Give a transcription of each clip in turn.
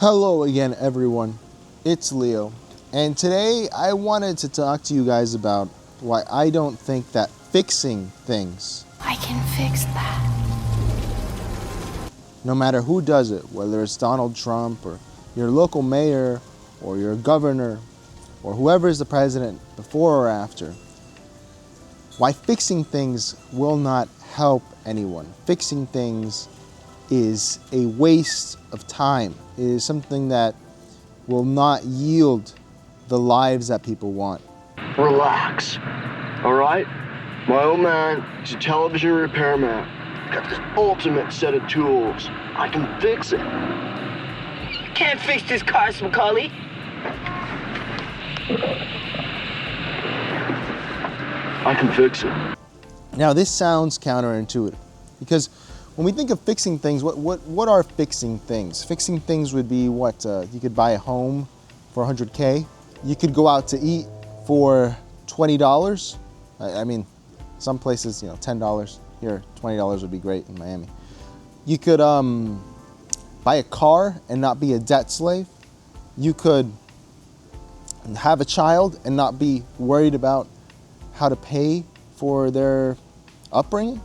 Hello again, everyone. It's Leo, and today I wanted to talk to you guys about why I don't think that fixing things, I can fix that. no matter who does it, whether it's Donald Trump or your local mayor or your governor or whoever is the president before or after, why fixing things will not help anyone. Fixing things is a waste of time. It is something that will not yield the lives that people want. Relax, all right? My old man, he's a television repairman. Got this ultimate set of tools. I can fix it. You can't fix this car, Macaulay. I can fix it. Now, this sounds counterintuitive because when we think of fixing things, what are fixing things? Fixing things would be what? You could buy a home for $100K. You could go out to eat for $20. I mean, some places, $10. Here, $20 would be great in Miami. You could buy a car and not be a debt slave. You could have a child and not be worried about how to pay for their upbringing.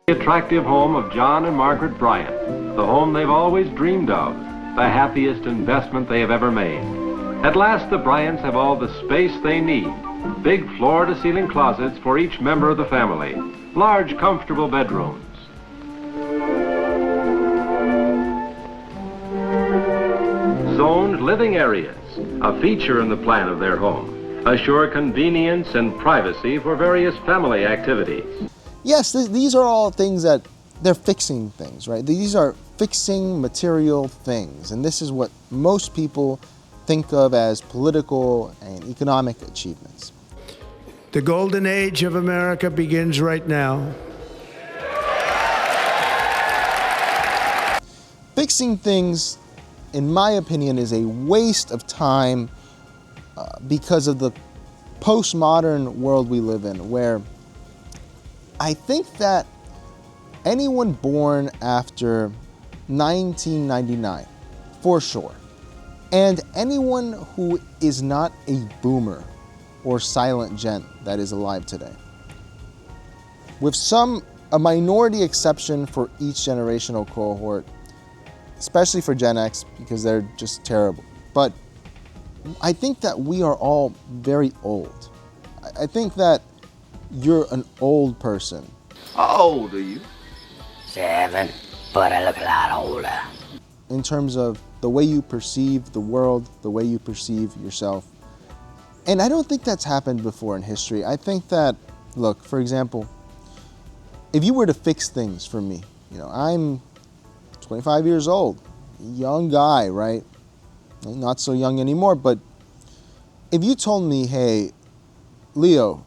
The attractive home of John and Margaret Bryant, the home they've always dreamed of, the happiest investment they have ever made. At last, the Bryants have all the space they need. Big floor-to-ceiling closets for each member of the family. Large, comfortable bedrooms. Zoned living areas, a feature in the plan of their home. Assure convenience and privacy for various family activities. Yes, these are all things that they're fixing things, right? These are fixing material things. And this is what most people think of as political and economic achievements. The golden age of America begins right now. Fixing things, in my opinion, is a waste of time because of the postmodern world we live in, where I think that anyone born after 1999, for sure, and anyone who is not a boomer or silent gent that is alive today, with a minority exception for each generational cohort, especially for Gen X because they're just terrible. But I think that we are all very old. I think that you're an old person. How old are you? 7, but I look a lot older. In terms of the way you perceive the world, the way you perceive yourself. And I don't think that's happened before in history. I think that, look, for example, if you were to fix things for me, I'm 25 years old, young guy, right? Not so young anymore, but if you told me, hey, Leo,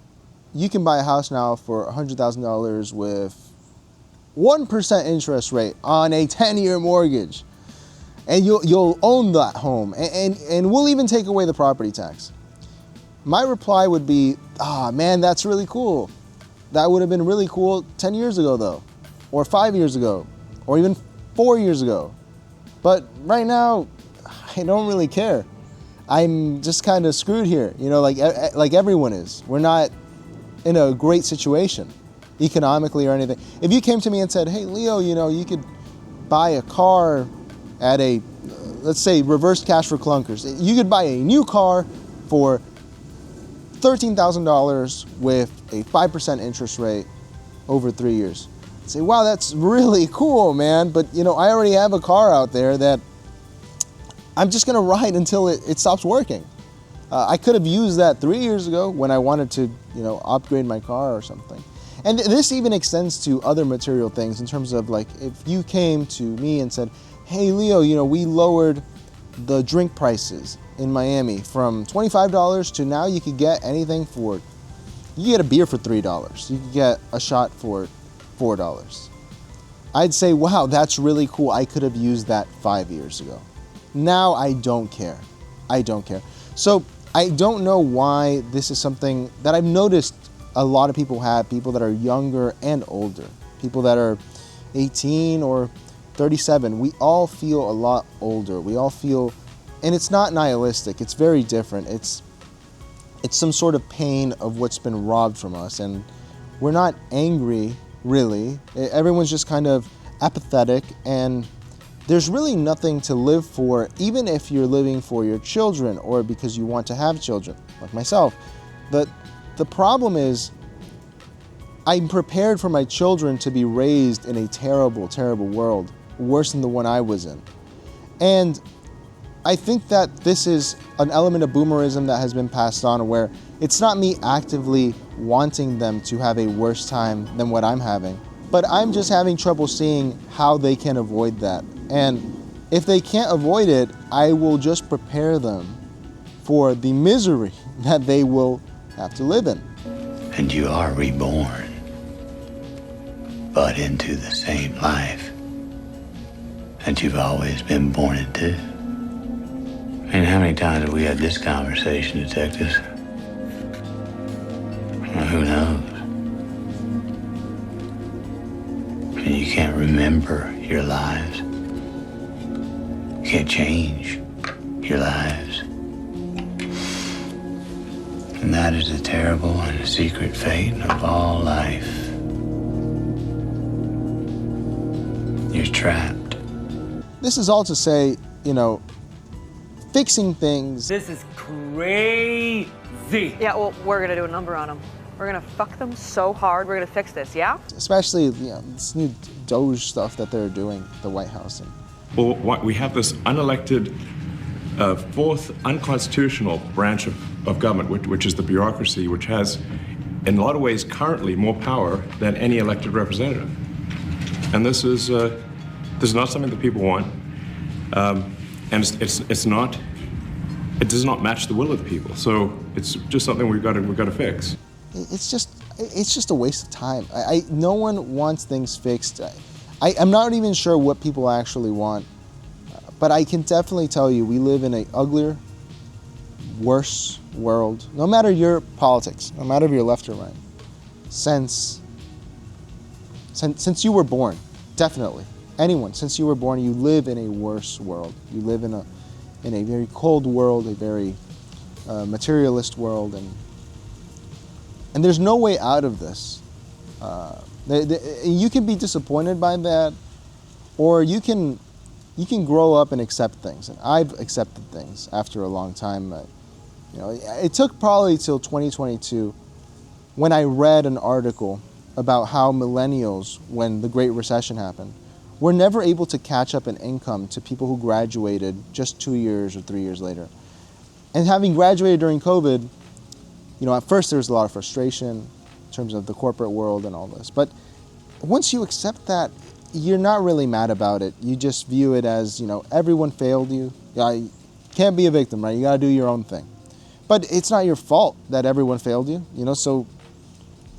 you can buy a house now for $100,000 with 1% interest rate on a 10-year mortgage, and you'll own that home, and we'll even take away the property tax. My reply would be, man, that's really cool. That would have been really cool 10 years ago, though, or 5 years ago, or even 4 years ago. But right now, I don't really care. I'm just kind of screwed here, like everyone is. We're not in a great situation economically or anything. If you came to me and said, hey, Leo, you could buy a car at let's say, reverse cash for clunkers. You could buy a new car for $13,000 with a 5% interest rate over 3 years. I'd say, wow, that's really cool, man. But, I already have a car out there that I'm just going to ride until it stops working. I could have used that 3 years ago when I wanted to, upgrade my car or something. And this even extends to other material things in terms of, like, if you came to me and said, hey, Leo, we lowered the drink prices in Miami from $25 to now you could get anything for, you get a beer for $3. You could get a shot for $4. I'd say, wow, that's really cool. I could have used that 5 years ago. Now I don't care. I don't care. So I don't know why this is something that I've noticed a lot of people have, people that are younger and older, people that are 18 or 37, we all feel a lot older. We all feel, and it's not nihilistic, it's very different. It's some sort of pain of what's been robbed from us, and we're not angry, really. Everyone's just kind of apathetic, and there's really nothing to live for, even if you're living for your children or because you want to have children, like myself. The problem is, I'm prepared for my children to be raised in a terrible, terrible world, worse than the one I was in. And I think that this is an element of boomerism that has been passed on, where it's not me actively wanting them to have a worse time than what I'm having, but I'm just having trouble seeing how they can avoid that. And if they can't avoid it, I will just prepare them for the misery that they will have to live in. And you are reborn, but into the same life that you've always been born into. And how many times have we had this conversation, detectives? Well, who knows? And you can't remember your lives. You can't change your lives. And that is the terrible and secret fate of all life. You're trapped. This is all to say, fixing things. This is crazy. Yeah, well, we're gonna do a number on them. We're gonna fuck them so hard, we're gonna fix this, yeah? Especially, this new DOGE stuff that they're doing, the White House. Well, we have this unelected, fourth unconstitutional branch of government, which is the bureaucracy, which has, in a lot of ways, currently more power than any elected representative. And this is not something that people want, and it does not match the will of the people. So it's just something we've got to fix. It's just a waste of time. No one wants things fixed. I'm not even sure what people actually want, but I can definitely tell you we live in an uglier, worse world, no matter your politics, no matter if you're left or right, since you were born. Definitely. Anyone, since you were born, you live in a worse world. You live in a very cold world, a very materialist world, and there's no way out of this. You can be disappointed by that, or you can grow up and accept things. And I've accepted things after a long time. It took probably till 2022 when I read an article about how millennials, when the Great Recession happened, were never able to catch up in income to people who graduated just 2 years or 3 years later. And having graduated during COVID, at first there was a lot of frustration in terms of the corporate world and all this. But once you accept that, you're not really mad about it. You just view it as, everyone failed you. You can't be a victim, right? You gotta do your own thing. But it's not your fault that everyone failed you, so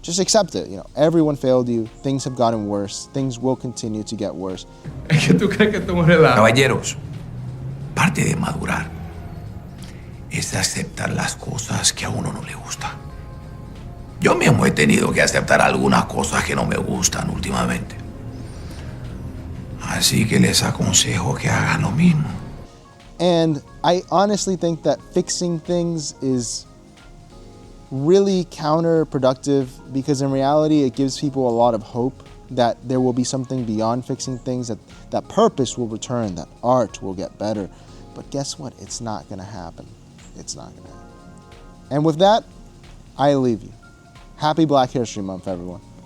just accept it. Everyone failed you. Things have gotten worse. Things will continue to get worse. Caballeros, parte de madurar es aceptar las cosas que a uno no le gustan. Yo mismo he tenido que aceptar algunas cosas que no me gustan últimamente. Así que les aconsejo que hagan lo mismo. And I honestly think that fixing things is really counterproductive, because in reality it gives people a lot of hope that there will be something beyond fixing things, that purpose will return, that art will get better. But guess what? It's not going to happen. It's not going to happen. And with that, I leave you. Happy Black History Month, everyone.